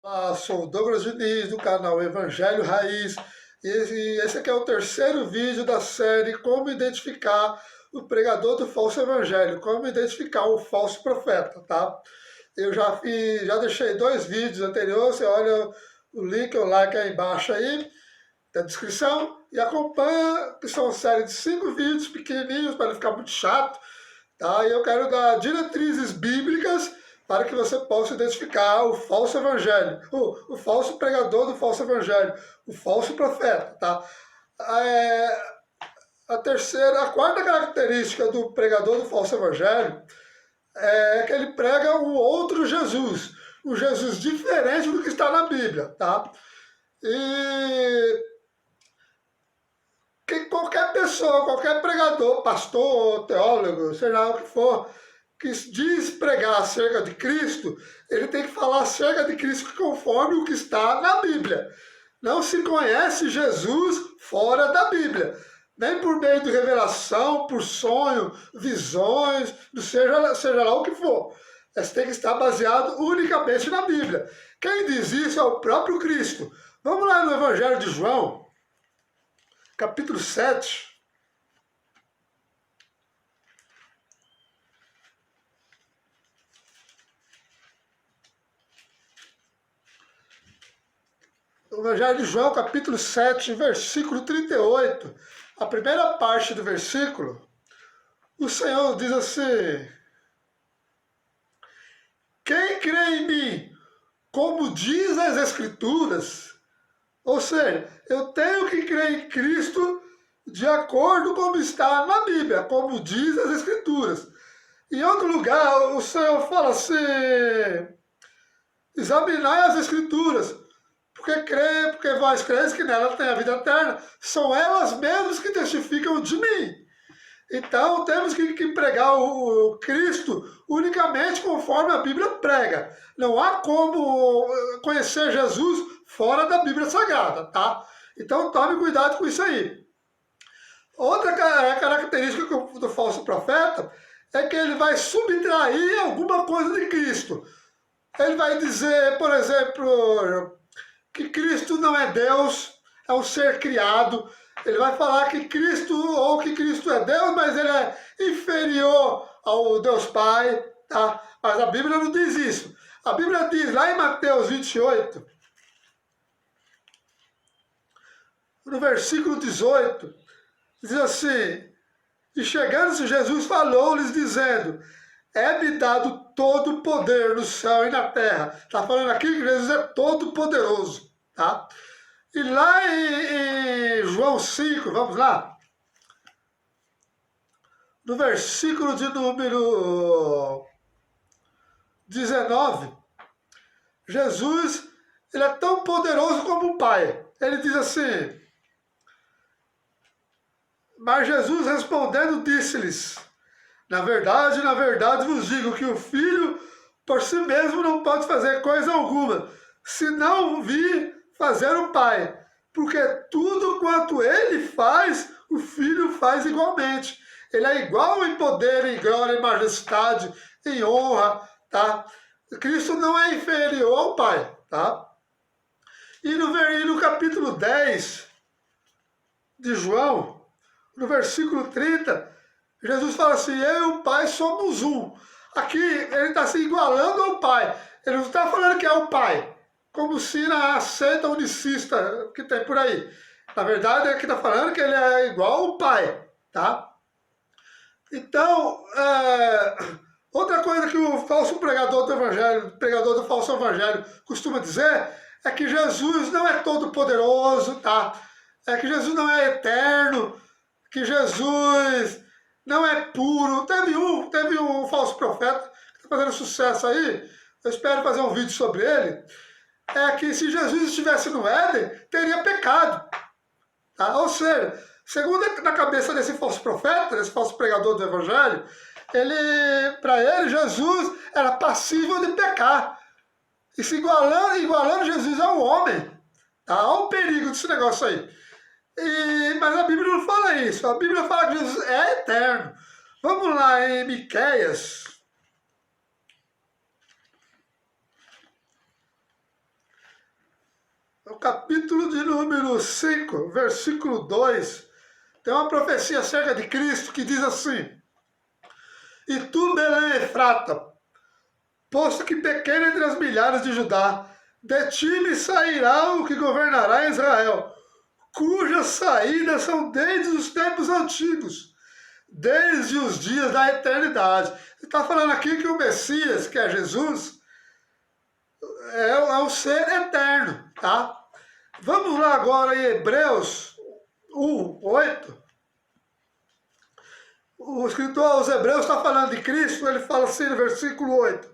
Olá, sou o Douglas Diniz, do canal Evangelho Raiz. E esse aqui é o terceiro vídeo da série Como Identificar o Pregador do Falso Evangelho, como identificar o falso profeta, tá? Eu já deixei 2 vídeos anteriores, você olha o link, o like aí embaixo aí, da descrição, e acompanha, que são uma série de 5 vídeos pequenininhos, para não ficar muito chato, tá? E eu quero dar diretrizes bíblicas para que você possa identificar o falso evangelho, o falso pregador do falso evangelho, o falso profeta, tá? A quarta característica do pregador do falso evangelho é que ele prega um outro Jesus, um Jesus diferente do que está na Bíblia, tá? E qualquer pessoa, qualquer pregador, pastor, teólogo, seja lá o que for, que diz pregar acerca de Cristo, ele tem que falar acerca de Cristo conforme o que está na Bíblia. Não se conhece Jesus fora da Bíblia, nem por meio de revelação, por sonho, visões, seja lá o que for. Mas tem que estar baseado unicamente na Bíblia. Quem diz isso é o próprio Cristo. Vamos lá no Evangelho de João, capítulo 7. O Evangelho de João, capítulo 7, versículo 38. A primeira parte do versículo, o Senhor diz assim: quem crê em mim, como diz as Escrituras, ou seja, eu tenho que crer em Cristo de acordo com como está na Bíblia, como diz as Escrituras. Em outro lugar, o Senhor fala assim: examinai as Escrituras, porque vós creis que nela tem a vida eterna, são elas mesmas que testificam de mim. Então temos que pregar o Cristo unicamente conforme a Bíblia prega. Não há como conhecer Jesus fora da Bíblia Sagrada, tá? Então tome cuidado com isso aí. Outra característica do falso profeta é que ele vai subtrair alguma coisa de Cristo. Ele vai dizer, por exemplo, que Cristo não é Deus, é um ser criado. Ele vai falar que Cristo é Deus, mas ele é inferior ao Deus Pai, tá? Mas a Bíblia não diz isso. A Bíblia diz lá em Mateus 28, no versículo 18, diz assim: e chegando-se Jesus falou-lhes dizendo: é-me dado todo o poder no céu e na terra. Está falando aqui que Jesus é todo poderoso, tá? E lá em João 5, vamos lá, no versículo de número 19, Jesus, ele é tão poderoso como o Pai. Ele diz assim: mas Jesus respondendo disse-lhes: na verdade vos digo que o Filho por si mesmo não pode fazer coisa alguma, se não vir fazer o Pai, porque tudo quanto ele faz, o Filho faz igualmente. Ele é igual em poder, em glória, em majestade, em honra, tá? Cristo não é inferior ao Pai, tá? E no capítulo 10 de João, no versículo 30, Jesus fala assim: eu e o Pai somos um. Aqui ele está se igualando ao Pai. Ele não está falando que é o Pai, como se na seita unicista que tem por aí. Na verdade, aqui está falando que ele é igual ao Pai, tá? Então, outra coisa que o falso pregador do evangelho, pregador do falso evangelho, costuma dizer é que Jesus não é todo poderoso, tá? É que Jesus não é eterno, que Jesus não é puro. Teve um falso profeta que está fazendo sucesso aí. Eu espero fazer um vídeo sobre ele. É que se Jesus estivesse no Éden, teria pecado. Tá? Ou seja, segundo na cabeça desse falso profeta, desse falso pregador do evangelho, para ele, Jesus era passível de pecar. E se igualando Jesus ao homem. Tá? Olha o perigo desse negócio aí. Mas a Bíblia não fala isso. A Bíblia fala que Jesus é eterno. Vamos lá em Miqueias. no capítulo de número 5, versículo 2, tem uma profecia acerca de Cristo que diz assim: E tu, Belém Efrata, posto que pequena entre as milhares de Judá, de ti me sairá o que governará Israel, cujas saídas são desde os tempos antigos, desde os dias da eternidade. Ele está falando aqui que o Messias, que é Jesus, é o ser eterno, tá? Vamos lá agora em Hebreus 1:8. O escritor aos Hebreus está falando de Cristo, ele fala assim no versículo 8: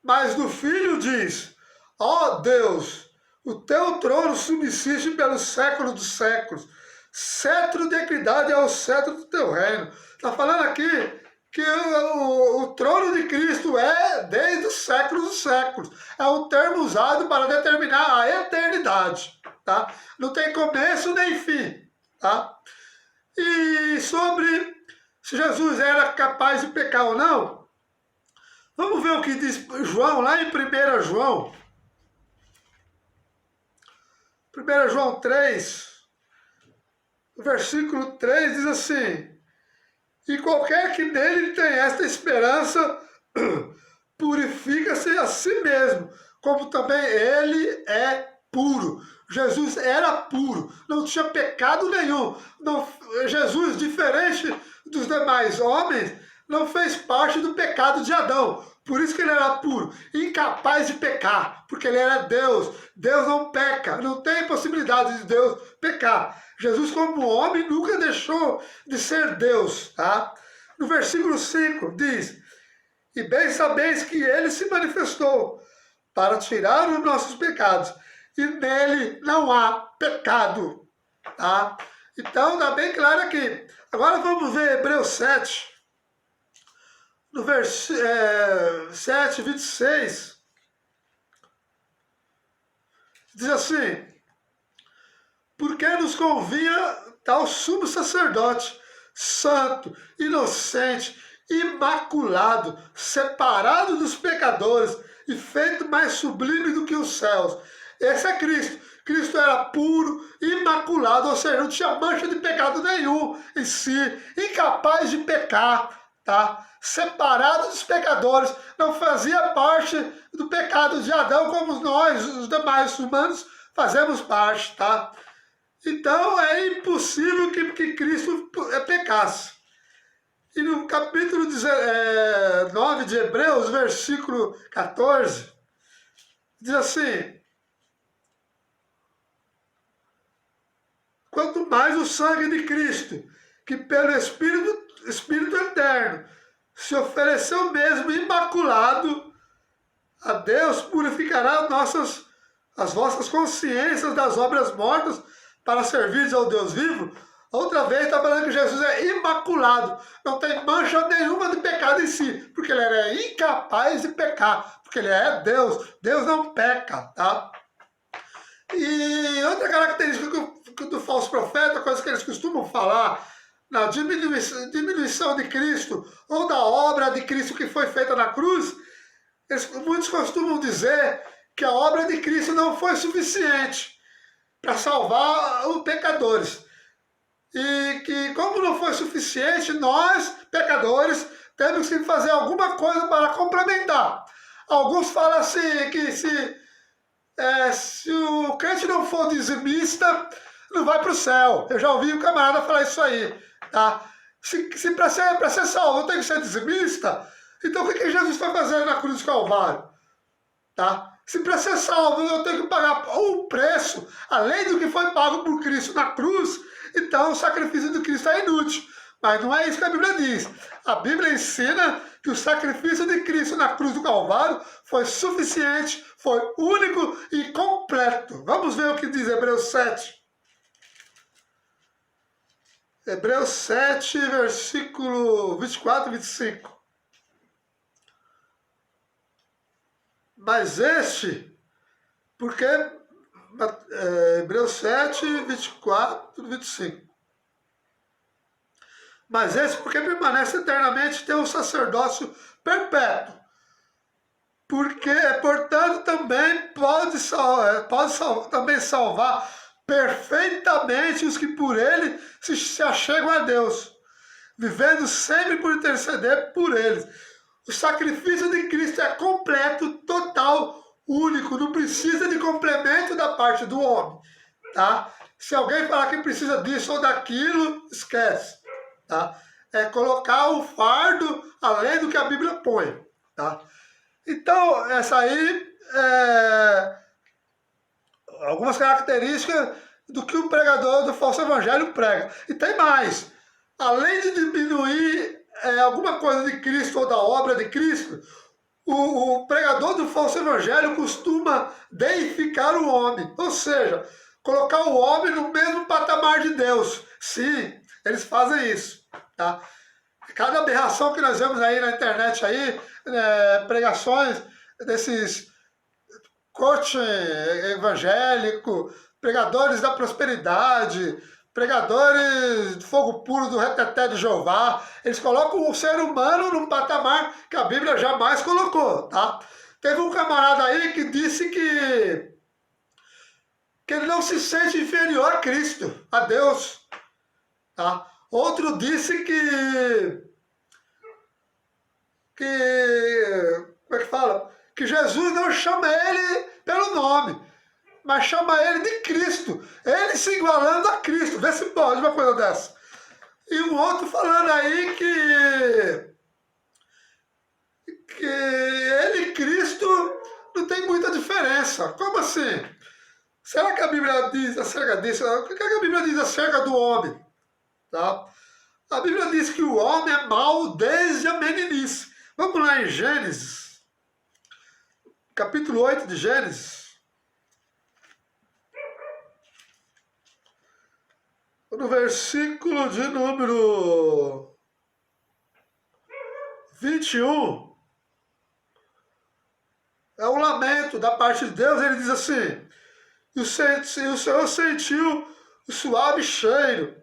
Mas do Filho diz: Ó Deus, o teu trono subsiste pelos séculos dos séculos, cetro de equidade é o cetro do teu reino. Está falando aqui que o trono de Cristo é desde os séculos dos séculos. É um termo usado para determinar a eternidade, tá? Não tem começo nem fim, tá? E sobre se Jesus era capaz de pecar ou não, vamos ver o que diz João, lá em 1 João. 1 João 3, versículo 3 diz assim: E qualquer que nele tem esta esperança, purifica-se a si mesmo, como também ele é puro. Jesus era puro, não tinha pecado nenhum. Não, Jesus, diferente dos demais homens, não fez parte do pecado de Adão. Por isso que ele era puro, incapaz de pecar, porque ele era Deus. Deus não peca, não tem possibilidade de Deus pecar. Jesus, como homem, nunca deixou de ser Deus, tá? No versículo 5 diz: E bem sabeis que ele se manifestou para tirar os nossos pecados, e nele não há pecado, tá? Então, está bem claro aqui. Agora vamos ver Hebreus 7. No versículo 7, 26, diz assim: Porque nos convinha tal sumo sacerdote, santo, inocente, imaculado, separado dos pecadores e feito mais sublime do que os céus. Esse é Cristo. Cristo era puro, imaculado, ou seja, não tinha mancha de pecado nenhum em si, incapaz de pecar, tá? Separado dos pecadores, não fazia parte do pecado de Adão como nós, os demais humanos, fazemos parte, tá? Então é impossível que Cristo pecasse. E no capítulo 9 de Hebreus, versículo 14, diz assim: Quanto mais o sangue de Cristo, que pelo Espírito eterno se ofereceu mesmo imaculado a Deus, purificará as vossas consciências das obras mortas para servir ao Deus vivo. Outra vez está falando que Jesus é imaculado, não tem mancha nenhuma de pecado em si, porque ele era incapaz de pecar, porque ele é Deus. Deus não peca, tá? E outra característica do falso profeta, coisa que eles costumam falar, na diminuição de Cristo, ou da obra de Cristo que foi feita na cruz, muitos costumam dizer que a obra de Cristo não foi suficiente para salvar os pecadores. E que, como não foi suficiente, nós, pecadores, temos que fazer alguma coisa para complementar. Alguns falam assim, que se o crente não for dizimista, não vai para o céu. Eu já ouvi um camarada falar isso aí, tá? Se para ser salvo eu tenho que ser dizimista, então o que Jesus está fazendo na cruz do Calvário? Tá? Se para ser salvo eu tenho que pagar um preço, além do que foi pago por Cristo na cruz, então o sacrifício de Cristo é inútil. Mas não é isso que a Bíblia diz. A Bíblia ensina que o sacrifício de Cristo na cruz do Calvário foi suficiente, foi único e completo. Vamos ver o que diz Hebreus 7. Hebreus 7, versículo 24 e 25. Mas porque Hebreus 7, 24 e 25. Mas porque permanece eternamente, tem um sacerdócio perpétuo. porque, portanto, também pode também salvar perfeitamente os que por ele se achegam a Deus, vivendo sempre por interceder por eles. O sacrifício de Cristo é completo, total, único, não precisa de complemento da parte do homem, tá? Se alguém falar que precisa disso ou daquilo, esquece, tá? É colocar o fardo além do que a Bíblia põe, tá? Então, essa aí é algumas características do que o pregador do falso evangelho prega. E tem mais. Além de diminuir alguma coisa de Cristo ou da obra de Cristo, o pregador do falso evangelho costuma deificar o homem. Ou seja, colocar o homem no mesmo patamar de Deus. Sim, eles fazem isso, tá? Cada aberração que nós vemos aí na internet aí, pregações desses coach evangélico, pregadores da prosperidade, pregadores de fogo puro do reteté de Jeová, eles colocam o ser humano num patamar que a Bíblia jamais colocou, tá? Teve um camarada aí que disse que ele não se sente inferior a Cristo, a Deus, tá? Outro disse como é que fala? Que Jesus não chama ele pelo nome, mas chama ele de Cristo. Ele se igualando a Cristo. Vê se pode uma coisa dessa. E um outro falando aí que ele e Cristo não tem muita diferença. Como assim? Será que a Bíblia diz acerca disso? O que a Bíblia diz acerca do homem? Tá? A Bíblia diz que o homem é mau desde a meninice. Vamos lá em Gênesis, capítulo 8 de Gênesis. No versículo de número 21, é um lamento da parte de Deus. Ele diz assim: e o Senhor sentiu o suave cheiro,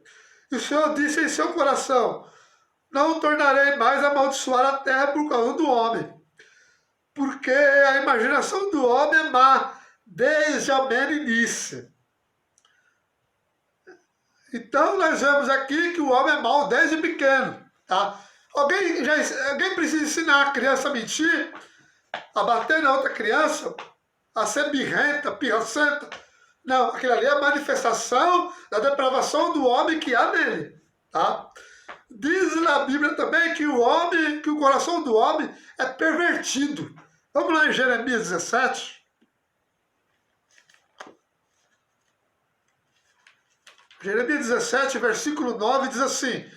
e o Senhor disse em seu coração: não tornarei mais a amaldiçoar a terra por causa do homem, porque a imaginação do homem é má desde a meninice. Então nós vemos aqui que o homem é mau desde pequeno, tá? Alguém precisa ensinar a criança a mentir, a bater na outra criança, a ser birrenta, pirracenta? Não, aquilo ali é a manifestação da depravação do homem que há nele, tá? Diz na Bíblia também que o coração do homem é pervertido. Vamos lá em Jeremias 17. Jeremias 17, versículo 9, diz assim: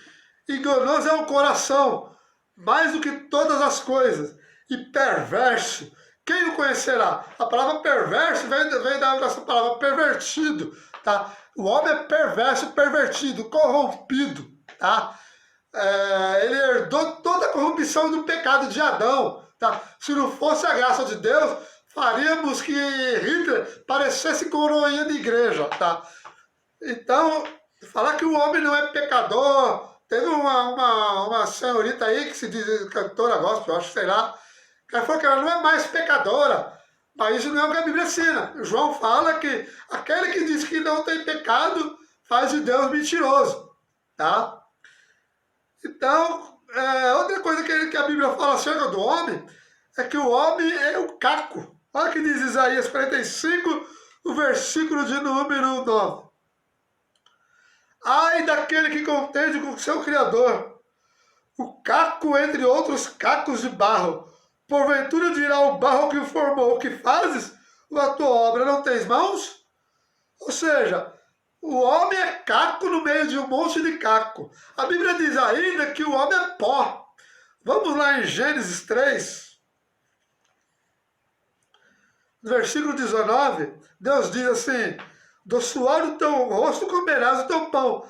enganoso é o coração, mais do que todas as coisas, e perverso. Quem o conhecerá? A palavra perverso vem dessa palavra pervertido, tá? O homem é perverso, pervertido, corrompido, tá? Ele herdou toda a corrupção do pecado de Adão, tá? Se não fosse a graça de Deus, faríamos que Hitler parecesse coroinha de igreja, tá? Então, falar que o homem não é pecador, teve uma senhorita aí que se diz cantora gospel, eu acho, sei lá, que ela falou que ela não é mais pecadora, mas isso não é o que a Bíblia ensina. O João fala que aquele que diz que não tem pecado faz de Deus mentiroso, tá? Então, outra coisa que a Bíblia fala acerca do homem é que o homem é o caco. Olha o que diz Isaías 45, o versículo de número 9. Ai daquele que contende com o seu Criador, o caco entre outros cacos de barro. Porventura dirá o barro que o formou: o que fazes? A tua obra não tens mãos? Ou seja, o homem é caco no meio de um monte de caco. A Bíblia diz ainda que o homem é pó. Vamos lá em Gênesis 3, no versículo 19, Deus diz assim: do suor do teu rosto comerás o teu pão,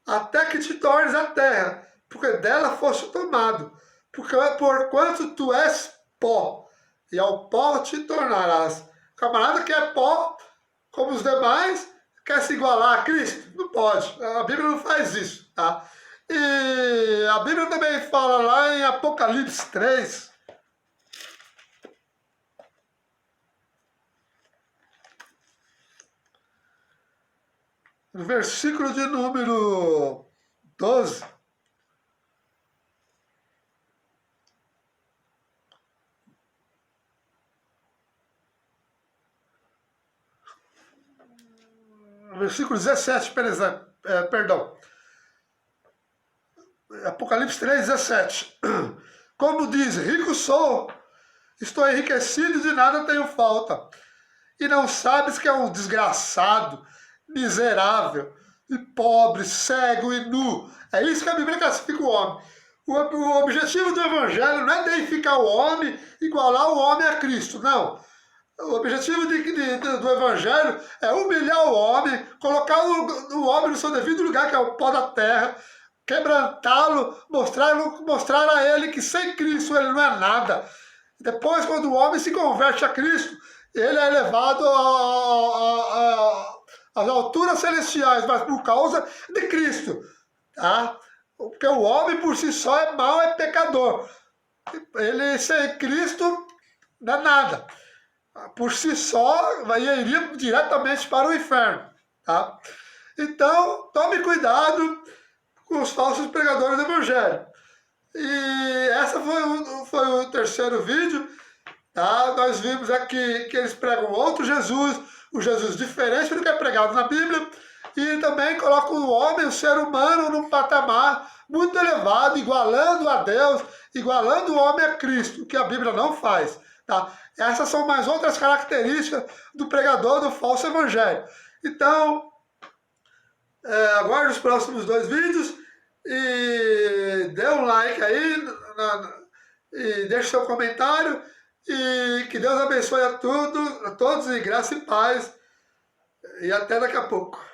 até que te tornes a terra, porque dela foste tomado, porquanto tu és pó, e ao pó te tornarás. O camarada que é pó, como os demais, quer se igualar a Cristo? Não pode. A Bíblia não faz isso, tá? E a Bíblia também fala lá em Apocalipse 3, no versículo de número 12. Versículo 17, perdão. Apocalipse 3, 17. Como diz, rico sou, estou enriquecido e de nada tenho falta. E não sabes que é um desgraçado, miserável, e pobre, cego e nu. É isso que a Bíblia classifica o homem. O objetivo do Evangelho não é deificar o homem, igualar o homem a Cristo, não. O objetivo do Evangelho é humilhar o homem, colocar o homem no seu devido lugar, que é o pó da terra, quebrantá-lo, mostrar a ele que sem Cristo ele não é nada. Depois, quando o homem se converte a Cristo, ele é elevado às alturas celestiais, mas por causa de Cristo. Tá? Porque o homem por si só é mau, é pecador. Ele sem Cristo não é nada. Por si só, iria diretamente para o inferno. Tá? Então, tome cuidado com os falsos pregadores do Evangelho. E essa foi o terceiro vídeo. Tá? Nós vimos aqui que eles pregam outro Jesus, um Jesus diferente do que é pregado na Bíblia, e também colocam o homem, o ser humano, num patamar muito elevado, igualando a Deus, igualando o homem a Cristo, que a Bíblia não faz. Tá? Essas são mais outras características do pregador do falso evangelho. Então, aguarde os próximos 2 vídeos e dê um like aí e deixe seu comentário e que Deus abençoe a todos e graça e paz e até daqui a pouco.